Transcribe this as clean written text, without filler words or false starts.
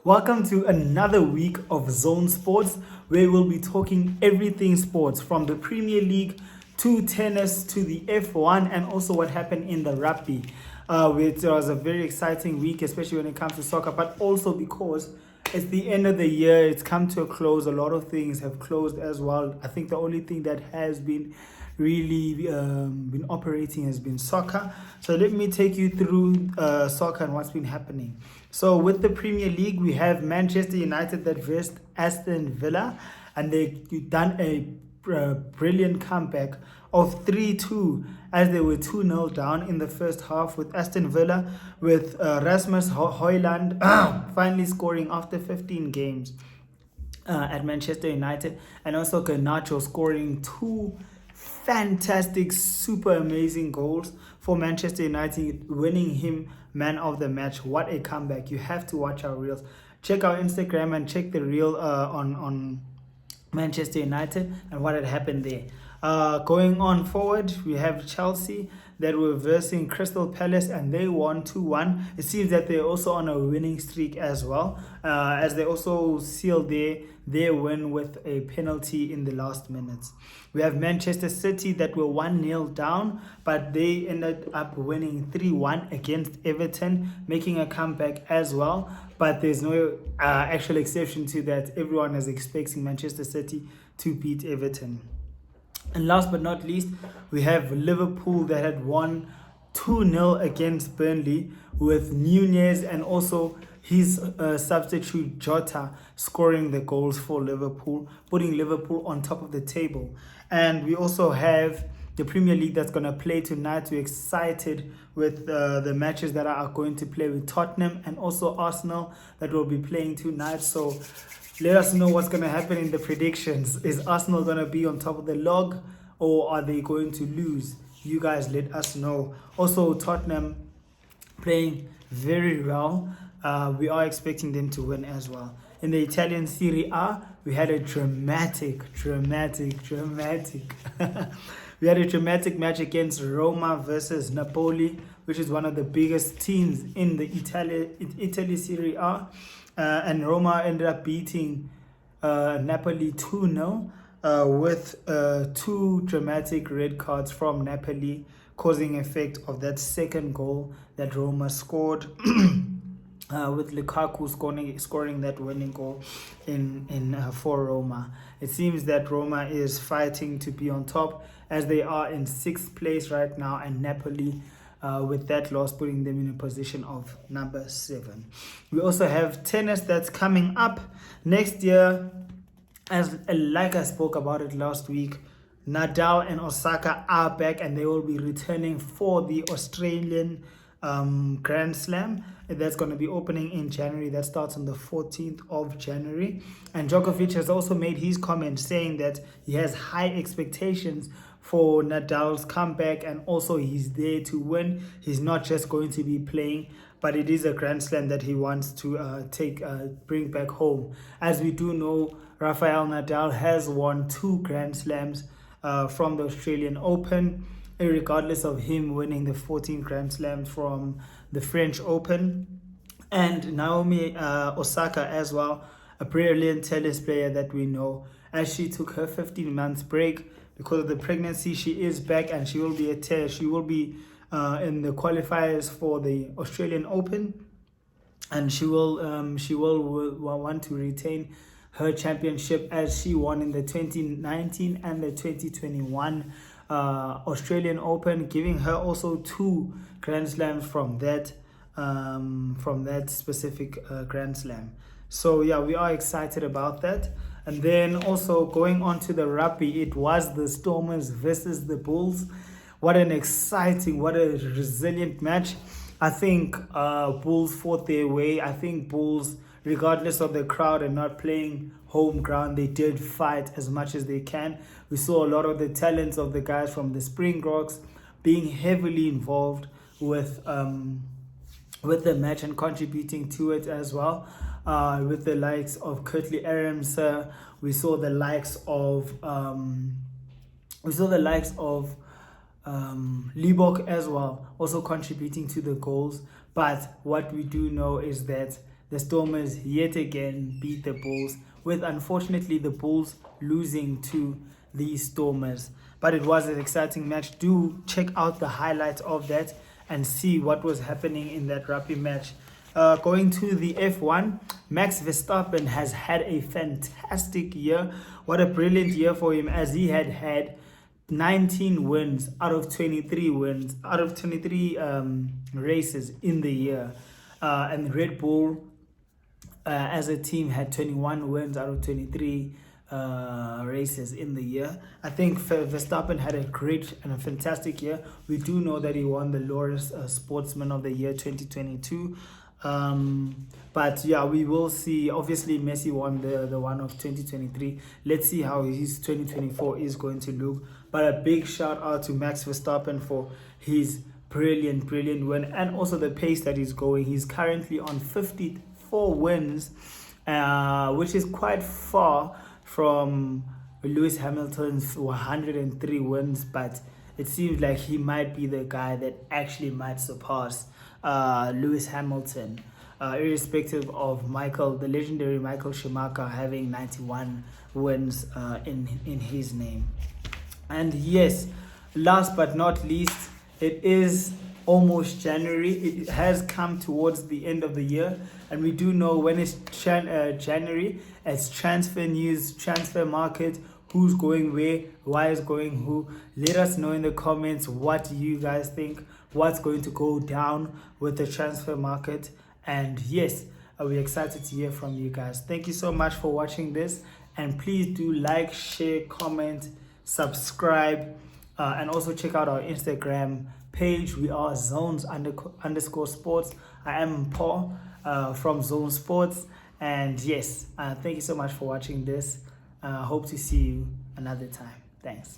Welcome to another week of Zonez Sports, where we'll be talking everything sports from the Premier League to tennis to the F1 and also what happened in the rugby. It was a very exciting week, especially when it comes to soccer, but also because it's the end of the year, it's come to a close. A lot of things have closed as well. I think the only thing that has been really been operating has been soccer. So let me take you through soccer and what's been happening. So with the Premier League, we have Manchester United that versed Aston Villa, and they've done a brilliant comeback of 3-2 as they were 2-0 down in the first half, with Aston Villa with Rasmus Højlund finally scoring after 15 games at Manchester United, and also Garnacho scoring two fantastic, super amazing goals for Manchester United, winning him man of the match. What a comeback. You have to watch our reels. Check our Instagram and check the reel on Manchester United and what had happened there. Going on forward, we have Chelsea that were versing Crystal Palace, and they won 2-1. It seems that they're also on a winning streak as well, as they also sealed their win with a penalty in the last minutes. We have Manchester City that were 1-0 down, but they ended up winning 3-1 against Everton, making a comeback as well. But there's no actual exception to that. Everyone is expecting Manchester City to beat Everton. And last but not least, we have Liverpool that had won 2-0 against Burnley, with Nunez and also his substitute Jota scoring the goals for Liverpool, putting Liverpool on top of the table. And we also have the Premier League that's going to play tonight. We're excited with the matches that are going to play with Tottenham and also Arsenal that will be playing tonight. So let us know what's going to happen in the predictions. Is Arsenal going to be on top of the log, or are they going to lose? You guys let us know. Also, Tottenham playing very well. We are expecting them to win as well. In the Italian Serie A, we had a dramatic we had a dramatic match against Roma versus Napoli, which is one of the biggest teams in the Italy Serie A. And Roma ended up beating Napoli 2-0 with two dramatic red cards from Napoli, causing effect of that second goal that Roma scored. With Lukaku scoring that winning goal for Roma. It seems that Roma is fighting to be on top, as they are in 6th place right now, and Napoli with that loss putting them in a position of number 7. We also have tennis that's coming up next year, as like I spoke about it last week. Nadal and Osaka are back, and they will be returning for the Australian Grand Slam that's going to be opening in January. That starts on the 14th of January. And Djokovic has also made his comment saying that he has high expectations for Nadal's comeback, and also he's there to win. He's not just going to be playing, but it is a Grand Slam that he wants to bring back home. As we do know, Rafael Nadal has won 2 Grand Slams from the Australian Open, regardless of him winning the 14 Grand Slams from the French Open. And Naomi Osaka as well, a brilliant tennis player that we know. As she took her 15 months break because of the pregnancy, she is back, and she will be in the qualifiers for the Australian Open, and she will want to retain her championship, as she won in the 2019 and the 2021 Australian Open, giving her also 2 Grand Slams from that specific Grand Slam. So yeah, we are excited about that. And then also going on to the rugby, it was the Stormers versus the Bulls. What a resilient match. I think Bulls fought their way. I think Bulls, regardless of the crowd and not playing home ground, they did fight as much as they can. We saw a lot of the talents of the guys from the Springboks being heavily involved with the match and contributing to it as well. With the likes of Kurtley Adams, we saw the likes of Liebok as well, also contributing to the goals. But what we do know is that the Stormers yet again beat the Bulls, with unfortunately the Bulls losing to the Stormers. But it was an exciting match. Do check out the highlights of that and see what was happening in that rugby match. Going to the F1, Max Verstappen has had a fantastic year. What a brilliant year for him, as he had 19 wins out of 23 races in the year. And Red Bull, as a team, had 21 wins out of 23 races in the year. I think Verstappen had a great and a fantastic year. We do know that he won the Laureus Sportsman of the Year 2022. But yeah, we will see. Obviously Messi won the one of 2023. Let's see how his 2024 is going to look. But a big shout out to Max Verstappen for his brilliant win, and also the pace that he's going. He's currently on 54 wins, which is quite far from Lewis Hamilton's 103 wins, but it seems like he might be the guy that actually might surpass Lewis Hamilton, irrespective of the legendary Michael Schumacher having 91 wins in his name. And yes, last but not least, it is almost January. It has come towards the end of the year, and we do know when it's January, it's transfer news, transfer market, who's going where, why is going who. Let us know in the comments what you guys think, what's going to go down with the transfer market. And yes, we're excited to hear from you guys. Thank you so much for watching this, and please do like, share, comment, subscribe, and also check out our Instagram page. We are Zonez_sports. I am Paul from Zonez Sports, and yes, thank you so much for watching this. Hope to see you another time. Thanks.